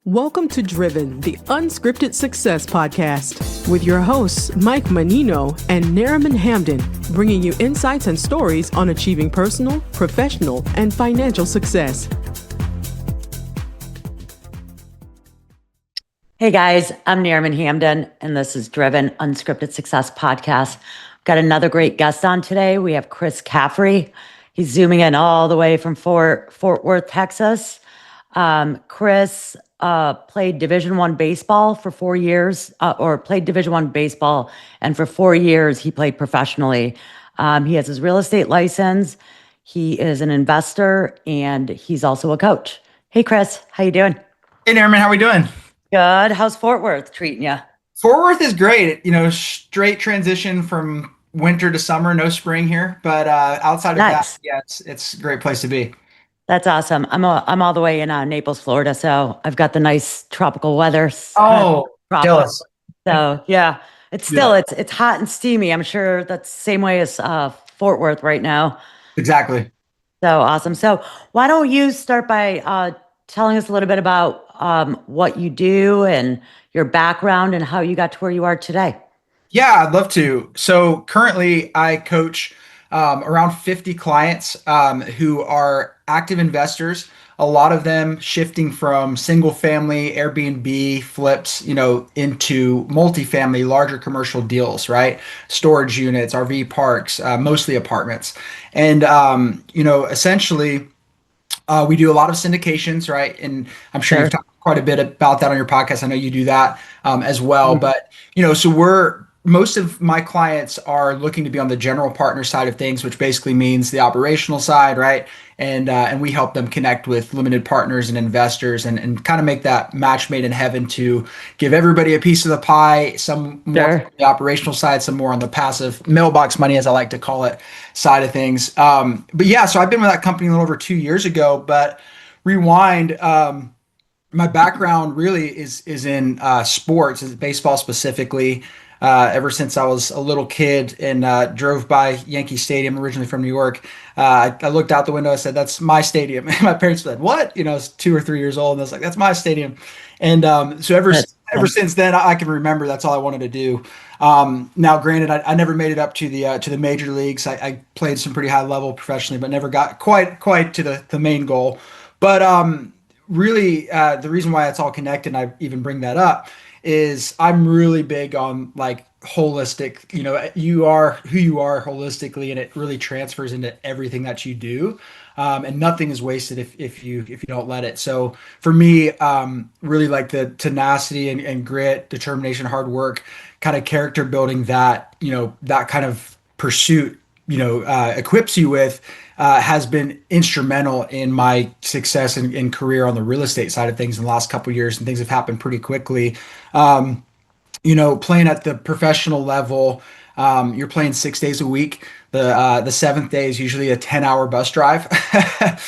Welcome to Driven, the Unscripted Success podcast, with your hosts, Mike Menino and Nariman Hamden, bringing you insights and stories on achieving personal, professional, and financial success. Hey guys, I'm Nariman Hamden, and this is Driven Unscripted Success podcast. Got another great guest on today. We have Chris Caffrey. He's zooming in all the way from Fort Worth, Texas. Chris played Division I baseball for 4 years, played Division I baseball, and for 4 years he played professionally. He has his real estate license. He is an investor, and he's also a coach. Hey, Chris, how you doing? Hey, Nariman, how we doing? Good. How's Fort Worth treating you? Fort Worth is great. Straight transition from winter to summer, no spring here. But outside of that, yeah, it's a great place to be. That's awesome. I'm all the way in Naples, Florida, so I've got the nice tropical weather. Jealous. So yeah, it's hot and steamy. I'm sure that's the same way as Fort Worth right now. Exactly. So awesome. So why don't you start by telling us a little bit about what you do and your background and how you got to where you are today? Yeah, I'd love to. So currently I coach around 50 clients who are active investors, a lot of them shifting from single family Airbnb flips, into multifamily, larger commercial deals, right? Storage units, RV parks, mostly apartments. And, essentially, we do a lot of syndications, right? And I'm sure you've talked quite a bit about that on your podcast. I know you do that as well. Mm-hmm. But, so most of my clients are looking to be on the general partner side of things, which basically means the operational side, right? And we help them connect with limited partners and investors and kind of make that match made in heaven to give everybody a piece of the pie, some more on the operational side, some more on the passive mailbox money, as I like to call it, side of things. But yeah, so I've been with that company a little over 2 years ago, but rewind, my background really is in sports, baseball specifically. Ever since I was a little kid and drove by Yankee Stadium, originally from New York, I looked out the window. I said, "That's my stadium." My parents said, "What?" I was 2 or 3 years old, and I was like, "That's my stadium." And so ever since then, I can remember that's all I wanted to do. Now, granted, I never made it up to the major leagues. I played some pretty high level professionally, but never got quite to the main goal. But really, the reason why it's all connected, and I even bring that up, is I'm really big on like holistic, you are who you are holistically, and it really transfers into everything that you do. And nothing is wasted if you don't let it. So for me, really like the tenacity and grit, determination, hard work, kind of character building that, that kind of pursuit, equips you with, has been instrumental in my success and career on the real estate side of things in the last couple of years, and things have happened pretty quickly. Playing at the professional level, you're playing 6 days a week. The seventh day is usually a 10-hour bus drive.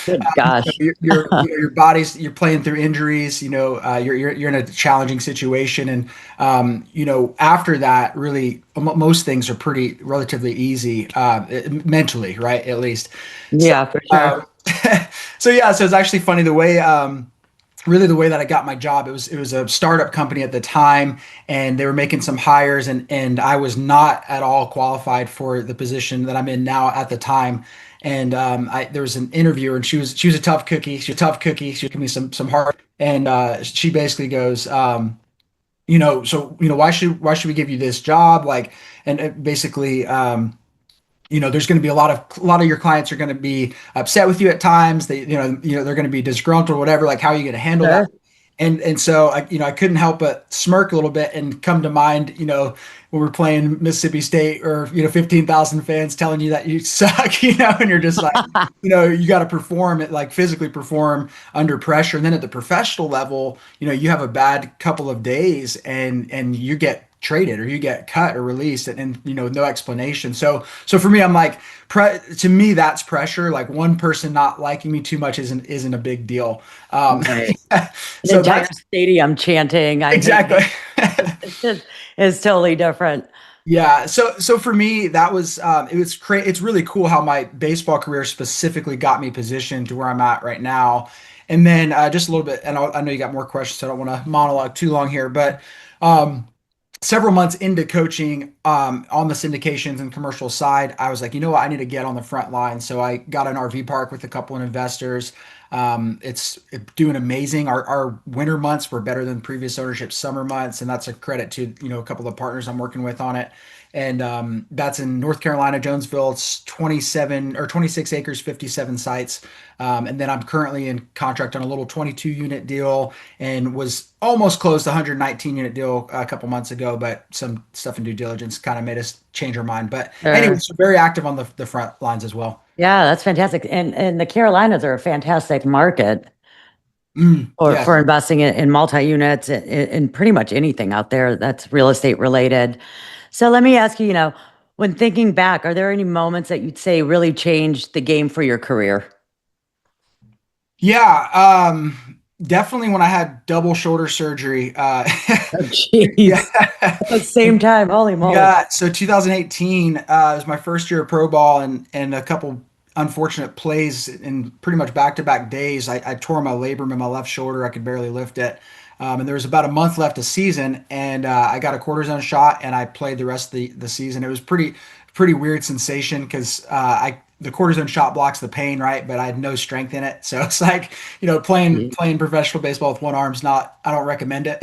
Good gosh. Your body's, you're playing through injuries, you're in a challenging situation. And, after that, really, most things are relatively easy, mentally, right? At least. Yeah, for sure. So it's actually funny the way that I got my job. It was a startup company at the time, and they were making some hires, and I was not at all qualified for the position that I'm in now at the time. And there was an interviewer, and she was a tough cookie. She gave me some hard, and she basically goes, why should we give you this job? Like, and basically, there's going to be a lot of your clients are going to be upset with you at times. They're going to be disgruntled or whatever. Like, how are you going to handle that? And so I couldn't help but smirk a little bit and come to mind, when we're playing Mississippi State or, 15,000 fans telling you that you suck, and you're just like, you got to perform it, like physically perform under pressure. And then at the professional level, you have a bad couple of days and you get traded or you get cut or released and no explanation. So for me, I'm like, to me, that's pressure. Like, one person not liking me too much isn't a big deal. Right. So entire stadium chanting. Exactly. It's totally different. Yeah. So for me, that was it's really cool how my baseball career specifically got me positioned to where I'm at right now. And then just a little bit, and I know you got more questions, so I don't want to monologue too long here, but um, several months into coaching on the syndications and commercial side, I was like, you know what, I need to get on the front line. So I got an RV park with a couple of investors. It's doing amazing. Our winter months were better than previous ownership summer months, and that's a credit to a couple of partners I'm working with on it. And that's in North Carolina, Jonesville. It's 27 or 26 acres, 57 sites. And then I'm currently in contract on a little 22 unit deal and was almost closed a 119 unit deal a couple months ago, but some stuff in due diligence kind of made us change our mind. But anyway, Sure. so very active on the front lines as well. Yeah, that's fantastic. And the Carolinas are a fantastic market Yes. for investing in multi-units in pretty much anything out there that's real estate related. So let me ask you, when thinking back, are there any moments that you'd say really changed the game for your career? Yeah. Definitely when I had double shoulder surgery. Oh, jeez. Yeah. At the same time, holy moly. Yeah, so 2018 was my first year of pro ball, and a couple unfortunate plays in pretty much back-to-back days. I tore my labrum in my left shoulder. I could barely lift it. And there was about a month left of season, and I got a cortisone shot, and I played the rest of the season. It was pretty weird sensation because I the cortisone shot blocks the pain, right? But I had no strength in it, so it's like playing professional baseball with one arm's not. I don't recommend it.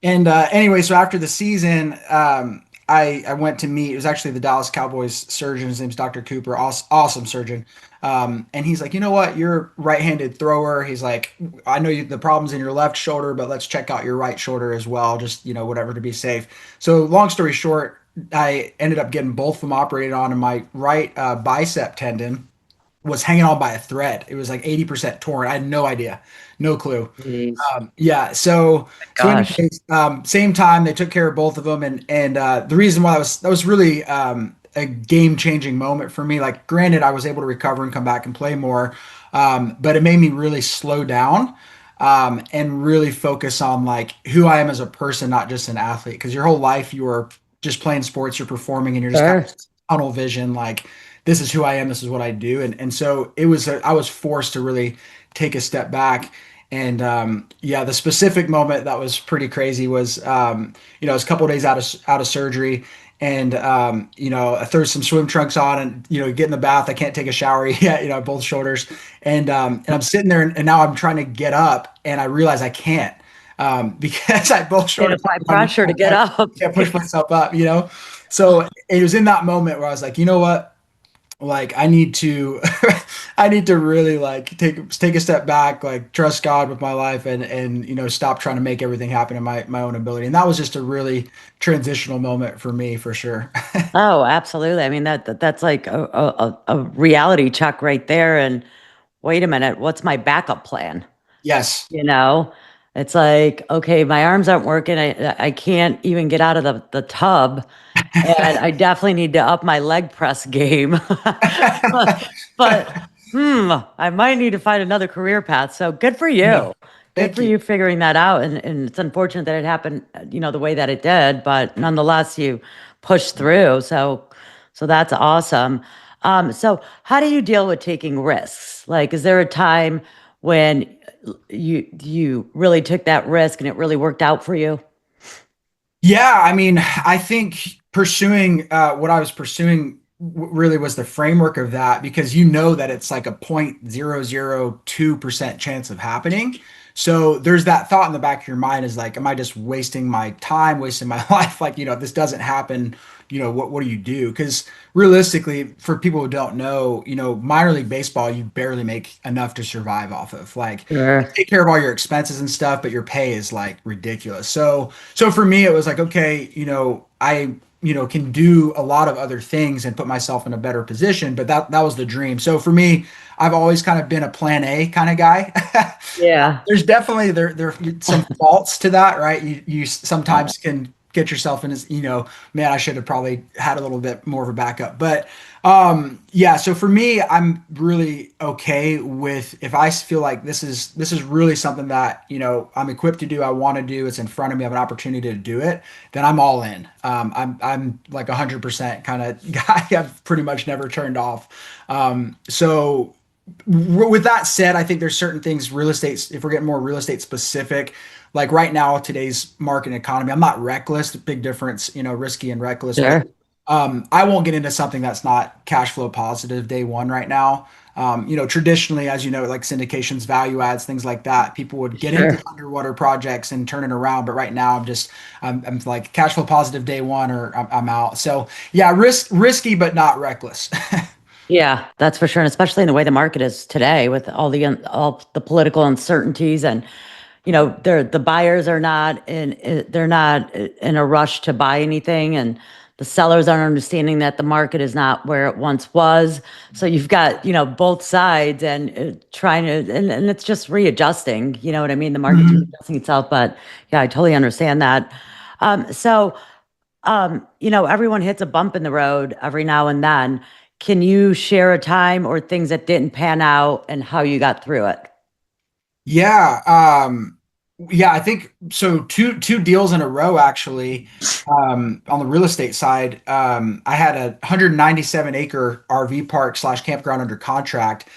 And anyway, so after the season, I went to meet. It was actually the Dallas Cowboys surgeon. His name's Dr. Cooper, awesome surgeon. And he's like, you know what? You're a right-handed thrower. He's like, I know the problem's in your left shoulder, but let's check out your right shoulder as well. Just whatever to be safe. So long story short, I ended up getting both of them operated on, and my right bicep tendon was hanging on by a thread. It was like 80% torn. I had no idea, no clue. Jeez. Yeah. So Gosh. anyways, same time they took care of both of them, and the reason why that was really a game changing moment for me. Like, granted, I was able to recover and come back and play more, but it made me really slow down. And really focus on like who I am as a person, not just an athlete. Because your whole life you are just playing sports, you're performing, and you're just kind Sure. of tunnel vision. Like, this is who I am, this is what I do, and so I was forced to really take a step back. And yeah, the specific moment that was pretty crazy was it was a couple of days out of surgery, and I throw some swim trunks on, and get in the bath. I can't take a shower yet, both shoulders, and I'm sitting there, and now I'm trying to get up, and I realize I can't because I both Can't shoulders. apply pressure to get up. Can't push myself up. So it was in that moment where I was like, you know what? Like, I need to I need to really like take a step back, like trust God with my life, and stop trying to make everything happen in my own ability. And that was just a really transitional moment for me, for sure. Oh, absolutely. I mean, that's like a reality check right there. And wait a minute, what's my backup plan? Yes. You know, it's like, okay, my arms aren't working. I can't even get out of the tub. And I definitely need to up my leg press game. But I might need to find another career path. So good for Yeah. you. Good Thank for you. you figuring that out. And it's unfortunate that it happened, the way that it did, but nonetheless, you pushed through. So that's awesome. So how do you deal with taking risks? Like, is there a time when you really took that risk and it really worked out for you? Yeah, I mean, I think pursuing what I was pursuing really was the framework of that, because that it's like a 0.002% chance of happening. So there's that thought in the back of your mind, is like, am I just wasting my time, wasting my life? Like, if this doesn't happen, what do you do? Because realistically, for people who don't know, minor league baseball, you barely make enough to survive off of. Like, you Sure. take care of all your expenses and stuff, but your pay is like ridiculous. So for me, it was like, okay, I can do a lot of other things and put myself in a better position, but that was the dream. So for me, I've always kind of been a plan A kind of guy. Yeah. There's definitely there are some faults to that, right? You sometimes can get yourself in as, man, I should have probably had a little bit more of a backup. But yeah, so for me, I'm really okay with if I feel like this is really something that, I'm equipped to do, I want to do, it's in front of me, I have an opportunity to do it, then I'm all in. I'm like 100% kind of guy. I've pretty much never turned off. So with that said, I think there's certain things real estate, if we're getting more real estate specific, like right now, today's market and economy, I'm not reckless, the big difference, risky and reckless, but Sure. I won't get into something that's not cash flow positive day one right now. Traditionally, as you know, like syndications, value adds, things like that, people would get into Sure. underwater projects and turn it around. But right now, I'm like cash flow positive day one, or I'm out. So yeah, risky, but not reckless. Yeah, that's for sure. And especially in the way the market is today with all the political uncertainties and the buyers are not they're not in a rush to buy anything, and the sellers aren't understanding that the market is not where it once was. So you've got, both sides and trying to, and it's just readjusting, you know what I mean? The market's Mhm. readjusting itself, but yeah, I totally understand that. Everyone hits a bump in the road every now and then. Can you share a time or things that didn't pan out and how you got through it? Yeah, yeah, I think so. Two deals in a row actually. On the real estate side, I had a 197 acre RV park slash campground under contract.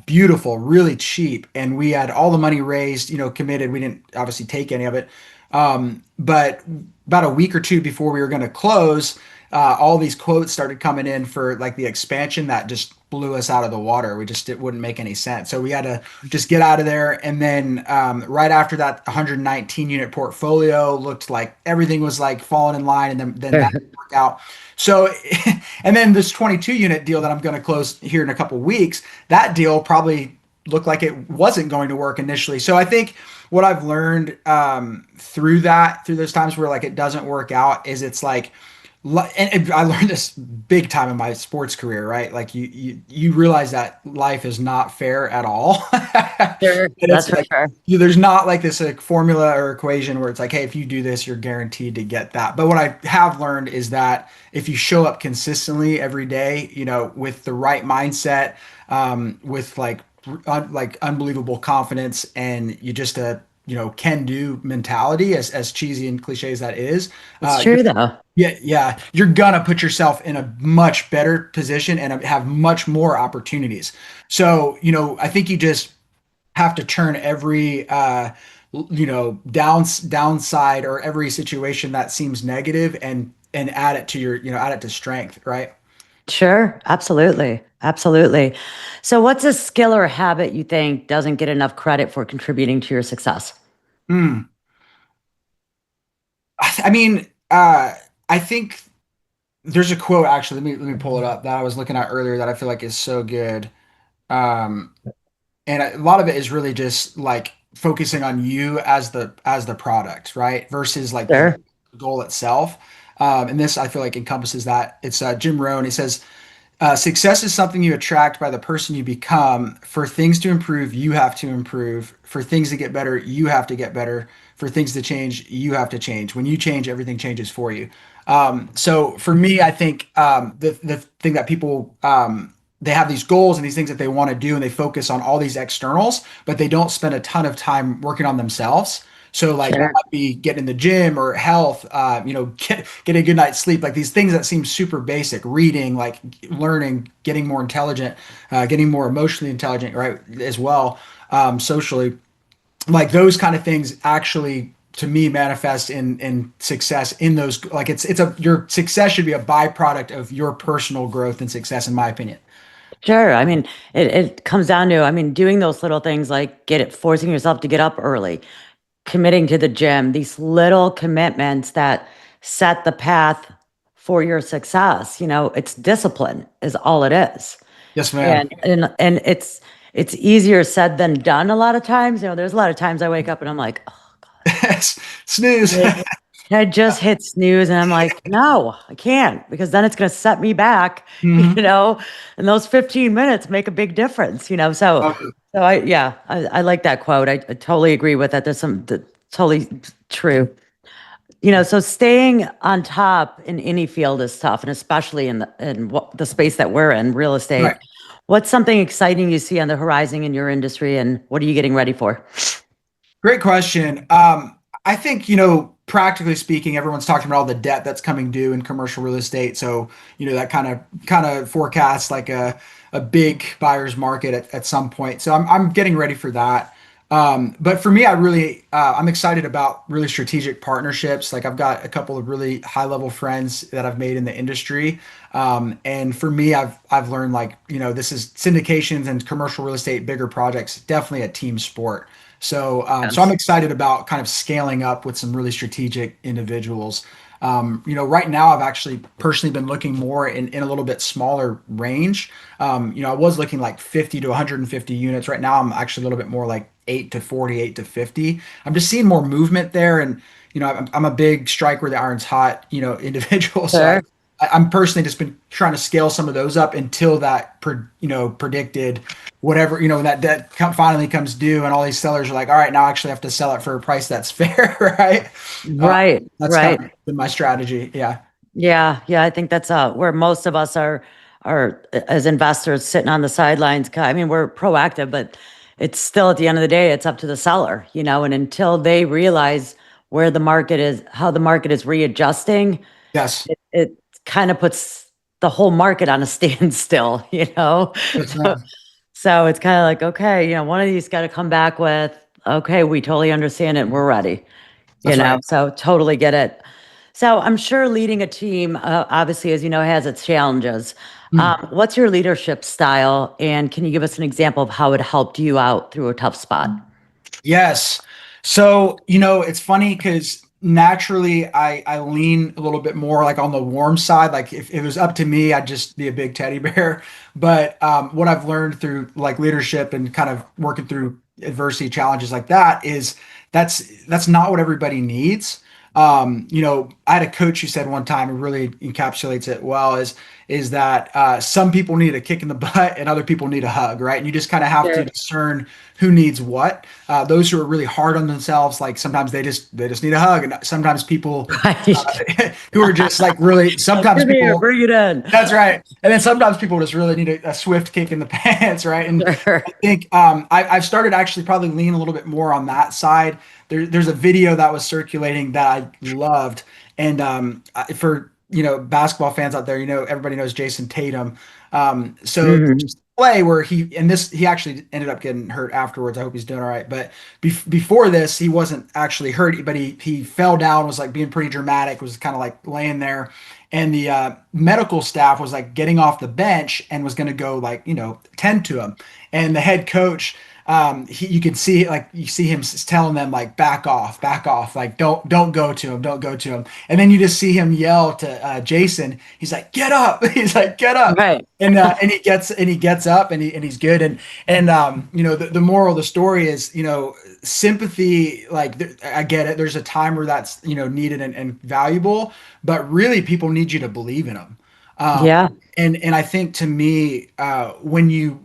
Beautiful, really cheap, and we had all the money raised, committed. We didn't obviously take any of it, but about a week or two before we were going to close, all these quotes started coming in for like the expansion that just blew us out of the water. It wouldn't make any sense. So we had to just get out of there. And then right after that, 119 unit portfolio looked like everything was like falling in line, and then that didn't work out. So, and then this 22 unit deal that I'm going to close here in a couple weeks, that deal probably looked like it wasn't going to work initially. So I think what I've learned through those times where like it doesn't work out is it's like, and I learned this big time in my sports career, right? Like you realize that life is not fair at all. Sure. And That's it's for like sure. there's not like this like formula or equation where it's like, hey, if you do this, you're guaranteed to get that. But what I have learned is that if you show up consistently every day, with the right mindset, with like unbelievable confidence, and you just can do mentality, as cheesy and cliche as that is, It's you're true though. yeah, yeah. You're gonna put yourself in a much better position and have much more opportunities. So, I think you just have to turn every downside or every situation that seems negative and add it to add it to strength, right? Sure. Absolutely. Absolutely. So what's a skill or habit you think doesn't get enough credit for contributing to your success? Hmm. I mean, I think there's a quote actually. Let me pull it up that I was looking at earlier that I feel like is so good. Um, and a lot of it is really just like focusing on you as the product, right, versus like the Sure. goal itself. And this I feel like encompasses that. It's Jim Rohn. He says, success is something you attract by the person you become. For things to improve, you have to improve. For things to get better, you have to get better. For things to change, you have to change. When you change, everything changes for you. So for me, I think the thing that people they have these goals and these things that they want to do, and they focus on all these externals, but they don't spend a ton of time working on themselves. So like that Sure. might be getting in the gym or health, get a good night's sleep, like these things that seem super basic, reading, like learning, getting more intelligent, getting more emotionally intelligent, right, as well, socially, like those kind of things actually to me manifest in success in those, like your success should be a byproduct of your personal growth and success, in my opinion. Sure. I mean, it comes down to, doing those little things like forcing yourself to get up early, committing to the gym, these little commitments that set the path for your success. It's discipline is all it is. Yes, ma'am. And it's easier said than done a lot of times. There's a lot of times I wake up and I'm like, Snooze. oh, I just hit snooze and I'm like, no, I can't, because then it's going to set me back, Mhm. and those 15 minutes make a big difference. So I like that quote. I totally agree with that. Totally true. So staying on top in any field is tough, and especially in the space that we're in, real estate. Right. What's something exciting you see on the horizon in your industry, and what are you getting ready for? Great question. I think, practically speaking, everyone's talking about all the debt that's coming due in commercial real estate. So, that kind of forecasts like a big buyer's market at some point. So I'm getting ready for that. But for me, I'm excited about really strategic partnerships. Like I've got a couple of really high level friends that I've made in the industry. And for me, I've learned like, this is syndications and commercial real estate, bigger projects, definitely a team sport. So I'm Yes. excited about kind of scaling up with some really strategic individuals. Right now I've actually personally been looking more in a little bit smaller range. I was looking like 50 to 150 units. Right now I'm actually a little bit more like 8 to 40, 8 to 50. I'm just seeing more movement there, and I'm a big strike where the iron's hot, individual. So Sure. I'm personally just been trying to scale some of those up until that predicted whatever, when that debt finally comes due and all these sellers are like, all right, now I actually have to sell it for a price that's fair, right? Uh, Right, that's kind right. of been my strategy. Yeah. Yeah, yeah. I think that's where most of us are as investors sitting on the sidelines. I mean, we're proactive, but it's still at the end of the day, it's up to the seller, and until they realize where the market is, how the market is readjusting, Yes. it kind of puts the whole market on a standstill, Yes, So, ma'am. so it's kind of like, okay, one of these got to come back with, okay, we totally understand it. We're ready, That's right. so totally get it. So I'm sure leading a team, obviously, as you know, has its challenges. Mm. What's your leadership style? And can you give us an example of how it helped you out through a tough spot? Yes. So, it's funny because naturally I lean a little bit more like on the warm side. Like if it was up to me, I'd just be a big teddy bear. But what I've learned through like leadership and kind of working through adversity challenges like that is that's not what everybody needs. I had a coach who said one time, it really encapsulates it well, is that some people need a kick in the butt and other people need a hug, right? And you just kind of have to Sure. discern who needs what. Those who are really hard on themselves, like sometimes they just need a hug, and sometimes people Right. who are just like really, sometimes Come here, people. bring it in. That's right. And then sometimes people just really need a swift kick in the pants, right? And Sure. I think I've started actually probably lean a little bit more on that side. There's a video that was circulating that I loved, and for basketball fans out there, everybody knows Jason Tatum. So Mhm. there's a play where he actually ended up getting hurt afterwards. I hope he's doing all right. But before this, he wasn't actually hurt, but he fell down, was like being pretty dramatic, was kind of like laying there, and the medical staff was like getting off the bench and was going to go like tend to him, and the head coach, you can see like you see him telling them like back off, like don't go to him, don't go to him, and then you just see him yell to Jason. He's like, get up. He's like, get up. Right. And he gets up, and he's good. And the moral of the story is, sympathy, like I get it, there's a time where that's needed and valuable, but really people need you to believe in them. Yeah. And I think to me, when you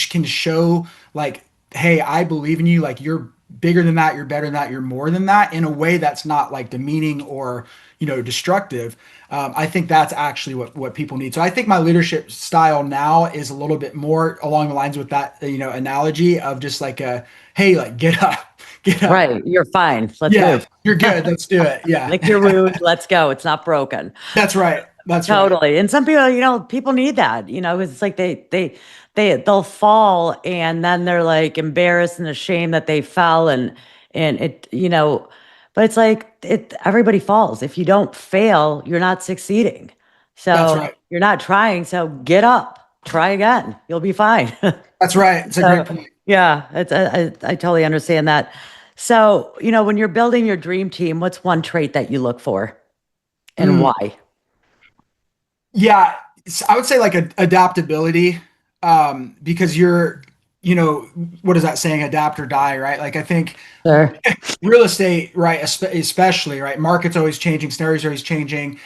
can show like, hey, I believe in you, like you're bigger than that, you're better than that, you're more than that, in a way that's not like demeaning or destructive. I think that's actually what people need. So I think my leadership style now is a little bit more along the lines with that analogy of just like a, hey, like get up, get up. Right. You're fine. Let's Yeah, move. you're good. Let's do it. Yeah, Lick your wound. Let's go. It's not broken. that's right. That's right. Totally. And some people, people need that, it's like they'll fall and then they're like embarrassed and ashamed that they fell and but it's like everybody falls. If you don't fail, you're not succeeding. That's So right. you're not trying. So get up, try again. You'll be fine. That's right. It's a great So point. yeah, I totally understand that. So, when you're building your dream team, what's one trait that you look for and Mm. why? Yeah, I would say like adaptability, because what is that saying? Adapt or die, right? Like I think Sure. real estate, right, especially, right, market's always changing, scenarios are always changing.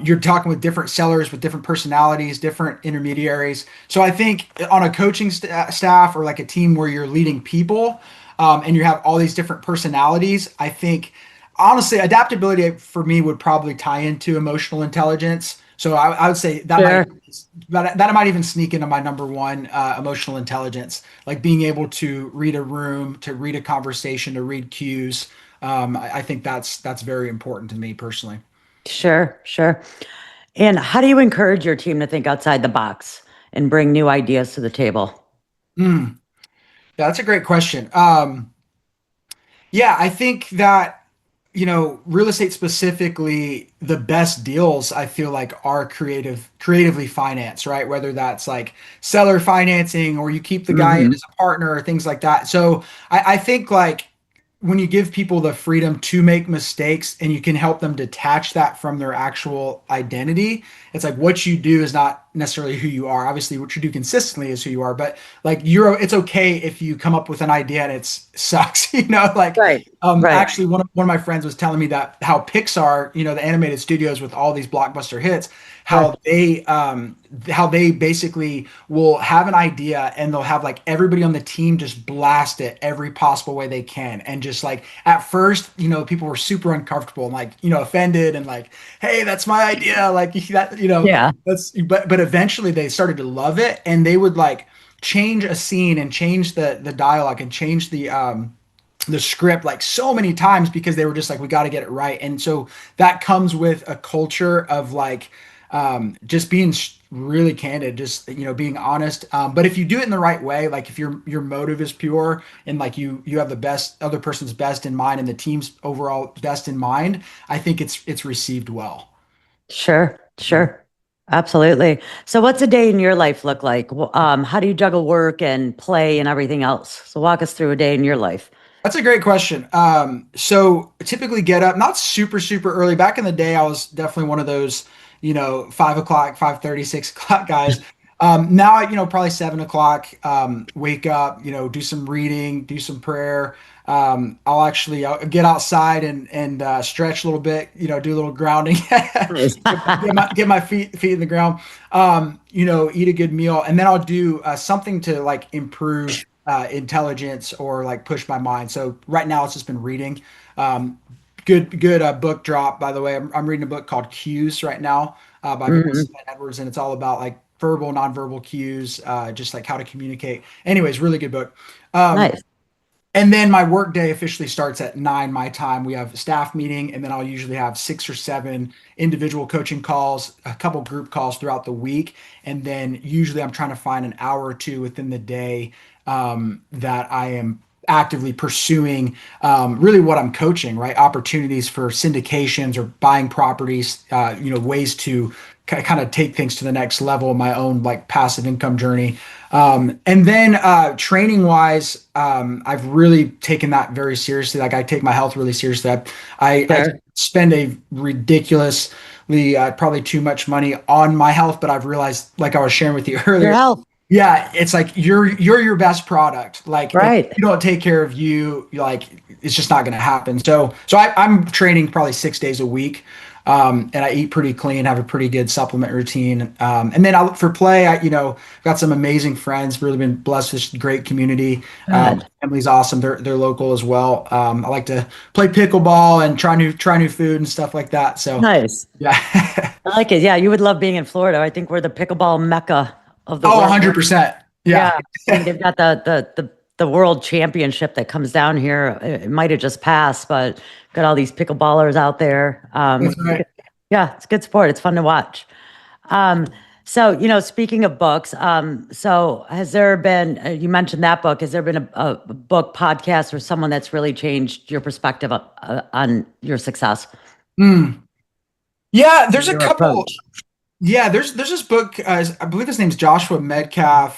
You're talking with different sellers with different personalities, different intermediaries. So I think on a coaching staff or like a team where you're leading people, and you have all these different personalities, I think honestly, adaptability for me would probably tie into emotional intelligence. So I would say Sure. that might even sneak into my number one, emotional intelligence, like being able to read a room, to read a conversation, to read cues. I think that's very important to me personally. Sure, sure. And how do you encourage your team to think outside the box and bring new ideas to the table? Mm, yeah, that's a great question. Yeah, I think that, real estate specifically, the best deals I feel like are creatively financed, right? Whether that's like seller financing or you keep the guy in Hmm. as a partner or things like that. So I think like when you give people the freedom to make mistakes and you can help them detach that from their actual identity, it's like what you do is not necessarily who you are. Obviously, what you do consistently is who you are, but like it's okay if you come up with an idea and it sucks, like Right, right. actually one of my friends was telling me that how Pixar, the animated studios with all these blockbuster hits, Sure. how they basically will have an idea and they'll have like everybody on the team just blast it every possible way they can. And just like at first, people were super uncomfortable and like, offended and like, hey, that's my idea. Like that, Yeah, but eventually they started to love it and they would like change a scene and change the dialogue and change the script like so many times because they were just like, we got to get it right. And so that comes with a culture of like, just being really candid, just, being honest. But if you do it in the right way, like if your motive is pure and like you have the best other person's best in mind and the team's overall best in mind, I think it's received well. sure, sure. Absolutely. So what's a day in your life look like? How do you juggle work and play and everything else? So walk us through a day in your life. That's a great question. So typically get up, not super, super early. Back in the day, I was definitely one of those, 5 o'clock, 5:30, 6 o'clock guys. Now, probably 7 o'clock, wake up, do some reading, do some prayer. I'll get outside and stretch a little bit, do a little grounding, Nice. get my feet in the ground, eat a good meal, and then I'll do something to like improve intelligence or like push my mind. So right now it's just been reading. Um, good book drop, by the way. I'm reading a book called Cues right now, by Hmm. Edwards, and it's all about like verbal, nonverbal cues, just like how to communicate. Anyways, really good book. Um, Nice. and then my work day officially starts at 9 my time. We have a staff meeting, and then I'll usually have 6 or 7 individual coaching calls, a couple group calls throughout the week. And then usually I'm trying to find an hour or two within the day, that I am actively pursuing, really what I'm coaching, right? Opportunities for syndications or buying properties, ways to kind of take things to the next level in my own like passive income journey. And then training wise, I've really taken that very seriously. Like I take my health really seriously. I Sure. spend a ridiculously, probably too much money on my health, but I've realized, like I was sharing with you Your earlier, health. yeah, it's like you're your best product. Like if Right. you don't take care of you, like it's just not going to happen. So I'm training probably 6 days a week, and I eat pretty clean, have a pretty good supplement routine, and then I look for play. Got some amazing friends. Really been blessed with this great community. Good. Family's awesome. They're local as well. I like to play pickleball and try new food and stuff like that. So Nice. yeah. I like it. Yeah, you would love being in Florida. I think we're the pickleball mecca of the Oh, world. 100%. Yeah. Yeah. I mean, they've got the world championship that comes down here. It might have just passed, but got all these pickleballers out there. That's right. Yeah, it's a good sport. It's fun to watch. Um, so, speaking of books, so has there been, you mentioned that book, has there been a book, podcast, or someone that's really changed your perspective on your success Mm. Yeah, there's and a your couple. approach? Yeah, there's this book. I believe his name's Joshua Medcalf.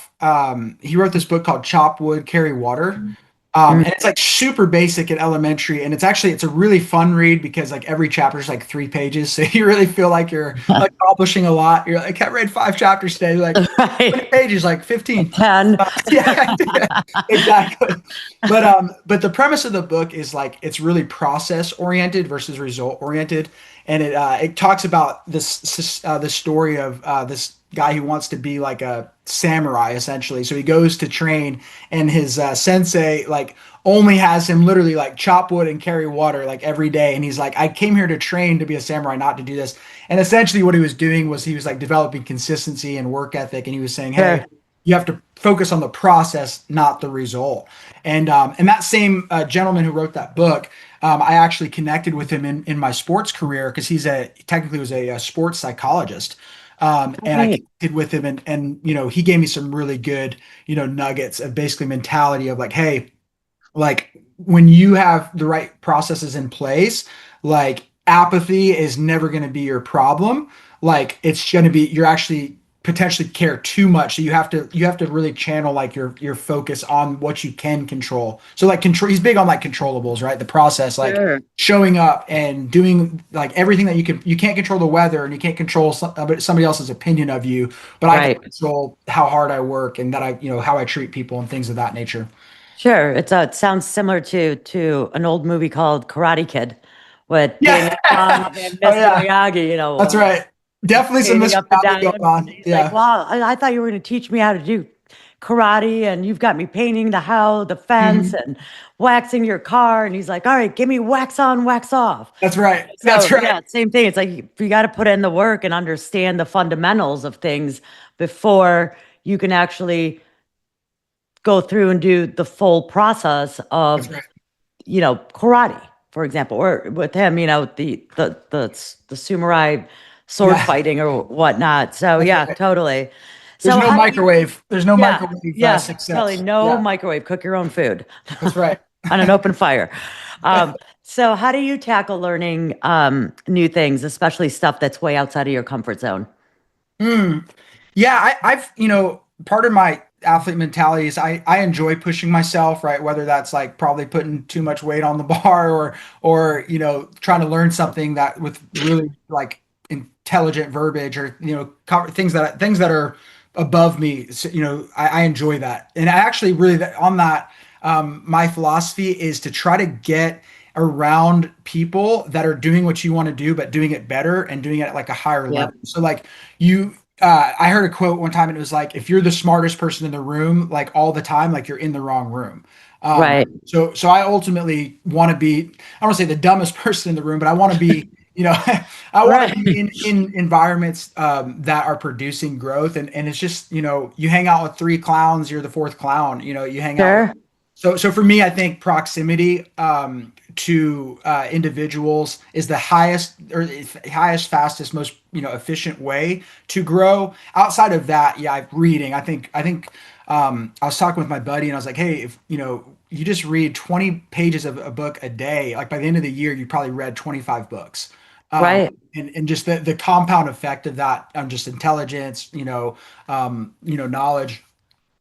He wrote this book called Chop Wood, Carry Water. Mm. And it's like super basic and elementary, and it's a really fun read because like every chapter is like 3 pages, so you really feel like you're accomplishing a lot. You're like, I read 5 chapters today, like how many Right. pages? Like 15. 10. Yeah, yeah, exactly. But the premise of the book is like it's really process oriented versus result oriented, and it talks about the story of this guy who wants to be like a samurai essentially. So he goes to train, and his sensei like only has him literally like chop wood and carry water like every day. And he's like, I came here to train to be a samurai, not to do this. And essentially what he was doing was he was like developing consistency and work ethic. And he was saying, hey, Sure. you have to focus on the process, not the result. And that same gentleman who wrote that book, I actually connected with him in my sports career because technically was a sports psychologist. And I Right. connected with him and he gave me some really good, nuggets of basically mentality of like, hey, like when you have the right processes in place, like apathy is never going to be your problem. Like it's going to be you're actually potentially care too much. So you have to really channel like your focus on what you can control. So like control he's big on like controllables, right? The process like Sure. showing up and doing like everything that you can't control the weather and you can't control somebody else's opinion of you, but I can Right. control how hard I work and that how I treat people and things of that nature. Sure. It sounds similar to an old movie called Karate Kid with Yeah. Daniel San and Oh Mr. yeah. Miyagi, That's right. Definitely some painting Mr. up the Miyagi going diamonds. And on. he's like, Yeah. well, I thought you were going to teach me how to do karate, and you've got me painting the fence Mhm. and waxing your car. And he's like, all right, give me wax on, wax off. That's right. That's So right. yeah, same thing. It's like you got to put in the work and understand the fundamentals of things before you can actually go through and do the full process That's of, right. karate, for example, or with him, the samurai sword Yeah. fighting or whatnot. So That's yeah, right. totally. There's So no how do you, microwave. There's no yeah, microwave yeah, totally. success. No Yeah. microwave, cook your own food That's right. on an open fire. So how do you tackle learning new things, especially stuff that's way outside of your comfort zone? Mm. Yeah, I've, part of my athlete mentality is I enjoy pushing myself, right? Whether that's like probably putting too much weight on the bar or trying to learn something that with really like intelligent verbiage or things that are above me. So, I enjoy that. And I actually really on that my philosophy is to try to get around people that are doing what you want to do, but doing it better and doing it at like a higher Yep. level. So like I heard a quote one time and it was like, if you're the smartest person in the room, like all the time, like you're in the wrong room. Right. So I ultimately want to be, I don't want to say the dumbest person in the room, but I want to be, I want to Right. be in environments that are producing growth. And it's just, you hang out with three clowns, you're the fourth clown, you hang out with Sure. so for me, I think proximity to individuals is the highest, fastest, most efficient way to grow. Outside of that, yeah, reading. I think I was talking with my buddy and I was like, hey, if you just read 20 pages of a book a day, like by the end of the year, you probably read 25 books. Um, Right. and just the compound effect of that on just intelligence, knowledge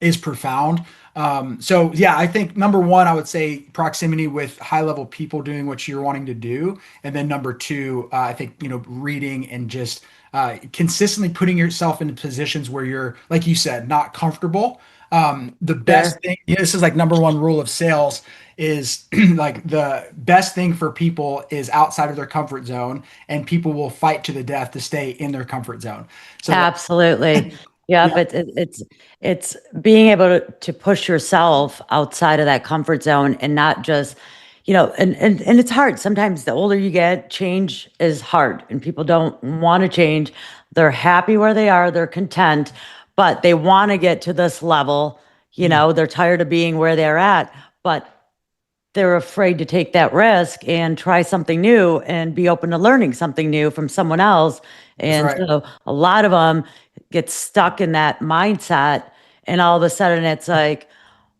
is profound. So yeah, I think number one, I would say proximity with high level people doing what you're wanting to do, and then number two, I think reading and just consistently putting yourself into positions where you're, like you said, not comfortable. The best Sure. thing, this is like number one rule of sales is like the best thing for people is outside of their comfort zone, and people will fight to the death to stay in their comfort zone. So Absolutely. Yep. yeah, It's being able to push yourself outside of that comfort zone and not just, and it's hard. Sometimes the older you get, change is hard and people don't want to change. They're happy where they are, they're content, but they want to get to this level. They're tired of being where they're at, but they're afraid to take that risk and try something new and be open to learning something new from someone else. that's And right. so a lot of them get stuck in that mindset. And all of a sudden it's like,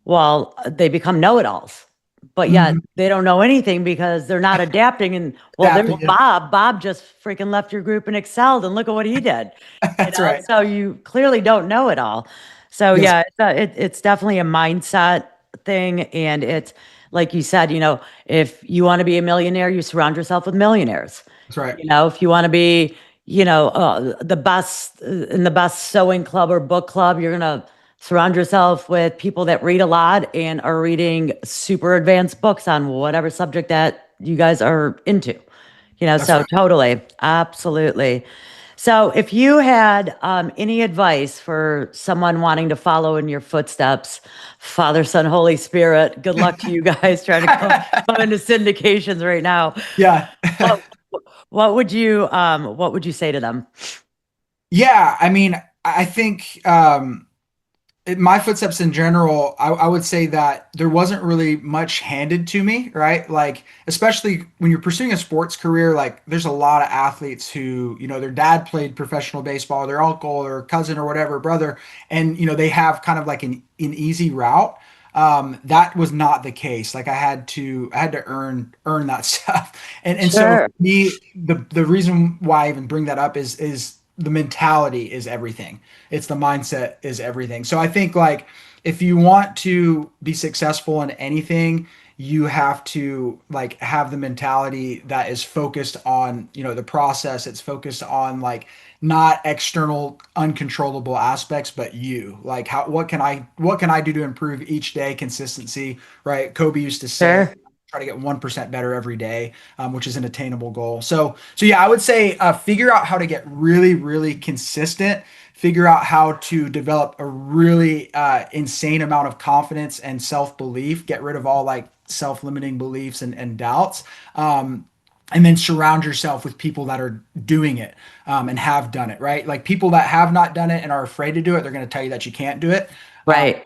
well, they become know-it-alls, but yet Mhm. they don't know anything because they're not adapting. And well, there's Adapting, yeah. Bob. Bob just freaking left your group and excelled, and look at what he did. That's right. So you clearly don't know it all. So Yes, yeah, it's definitely a mindset thing, and it's like you said, if you want to be a millionaire, you surround yourself with millionaires. that's right. If you want to be, the best in the best sewing club or book club, you're gonna surround yourself with people that read a lot and are reading super advanced books on whatever subject that you guys are into. That's So right. totally, absolutely. So if you had any advice for someone wanting to follow in your footsteps, Father, Son, Holy Spirit, good luck to you guys trying to come into syndications right now. Yeah. What, what would you say to them? Yeah, I mean, I think my footsteps in general, I would say that there wasn't really much handed to me, right? Like, especially when you're pursuing a sports career, like there's a lot of athletes who, their dad played professional baseball, their uncle or cousin or whatever, brother, and they have kind of like an easy route. That was not the case. Like I had to earn that stuff. And so Sure. for me, the reason why I even bring that up is the mentality is everything. It's the mindset is everything. So I think like if you want to be successful in anything, you have to like have the mentality that is focused on, the process. It's focused on like not external uncontrollable aspects, but you. Like what can I do to improve each day? Consistency, right? Kobe used to say Sure. try to get 1% better every day, which is an attainable goal. So yeah, I would say figure out how to get really, really consistent. Figure out how to develop a really insane amount of confidence and self belief. Get rid of all like self limiting beliefs and doubts. And then surround yourself with people that are doing it and have done it, right? Like people that have not done it and are afraid to do it, they're going to tell you that you can't do it. Right.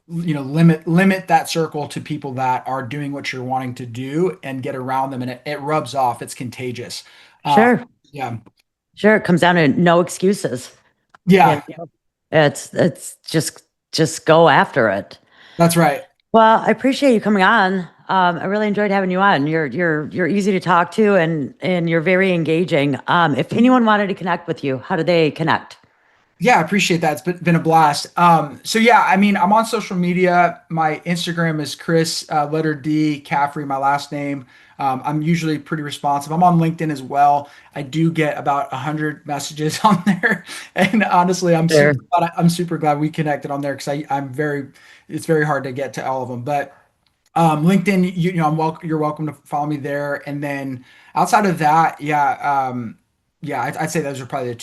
Limit that circle to people that are doing what you're wanting to do and get around them, and it rubs off. It's contagious. Uh, Sure. yeah, Sure. It comes down to no excuses. yeah, It's just go after it. that's right. Well, I appreciate you coming on. I really enjoyed having you on. You're easy to talk to and you're very engaging. If anyone wanted to connect with you, how do they connect? Yeah, I appreciate that. It's been a blast. So yeah, I mean, I'm on social media. My Instagram is Chris, letter D, Caffrey, my last name. I'm usually pretty responsive. I'm on LinkedIn as well. I do get about 100 messages on there, and honestly, Sure. I'm super glad we connected on there because it's very hard to get to all of them. But LinkedIn, you're welcome to follow me there. And then outside of that, yeah, I'd say those are probably the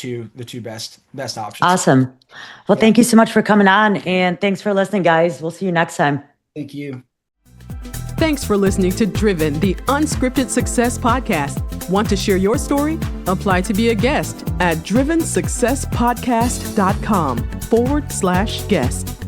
two best options. Awesome. Well, Yeah, thank you so much for coming on and thanks for listening, guys. We'll see you next time. thank you. Thanks for listening to Driven, the Unscripted Success Podcast. Want to share your story? Apply to be a guest at drivensuccesspodcast.com/guest.